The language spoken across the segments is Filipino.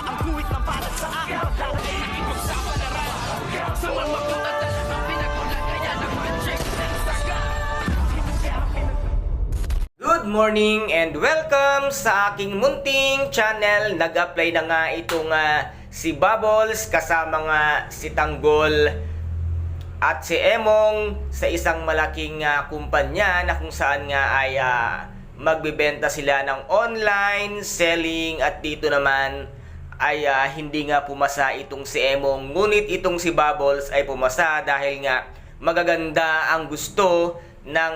ang kuwit ng balat sa akin. Dahil ay ipagsapalaran sa mga at talagang pinagulan kaya ng magic ng saga. Good morning and welcome sa aking munting channel. Nag-apply na nga itong si Bubbles kasama nga si Tanggol at si Emong sa isang malaking kumpanya na kung saan nga ay magbebenta sila ng online selling, at dito naman ay hindi nga pumasa itong si Emong, ngunit itong si Bubbles ay pumasa dahil nga magaganda ang gusto ng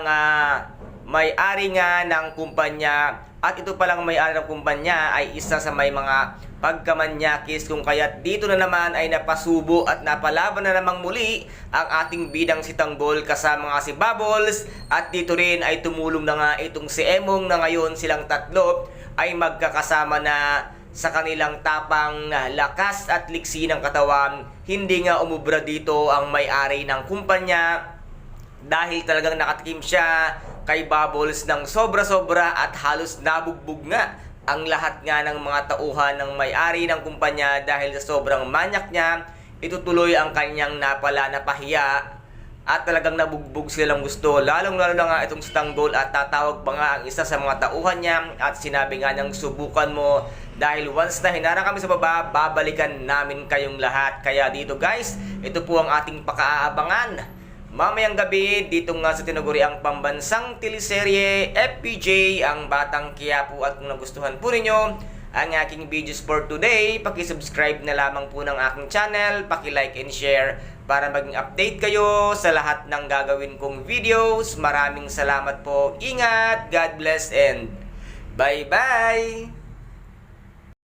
may-ari nga ng kumpanya, at ito palang may-ari ng kumpanya ay isa sa may mga pagkamanyakis, kung kaya't dito na naman ay napasubo at napalaban na namang muli ang ating bidang si Tanggol kasama nga si Bubbles, at dito rin ay tumulong na nga itong si Emong na ngayon silang tatlo ay magkakasama na sa kanilang tapang lakas at liksi ng katawan. Hindi nga umubra dito ang may-ari ng kumpanya dahil talagang nakatikim siya kay Bubbles ng sobra-sobra at halos nabugbog nga ang lahat nga ng mga tauhan ng may-ari ng kumpanya dahil sa sobrang manyak niya. Itutuloy ang kanyang napala na pahiya at talagang nabugbog silang gusto, lalong-lalo na nga itong si Tanggol, at tatawag pa nga ang isa sa mga tauhan niya at sinabi nga ng subukan mo dahil once na hinarang kami sa baba, babalikan namin kayong lahat. Kaya dito guys, ito po ang ating pakaabangan mamayang gabi dito nga sa tinaguriang pambansang teleserye FPJ, ang Batang Quiapo. At kung nagustuhan po ninyo ang aking videos for today, paki-subscribe na lamang po ng aking channel, paki-like and share para maging update kayo sa lahat ng gagawin kong videos. Maraming salamat po. Ingat, God bless and bye-bye!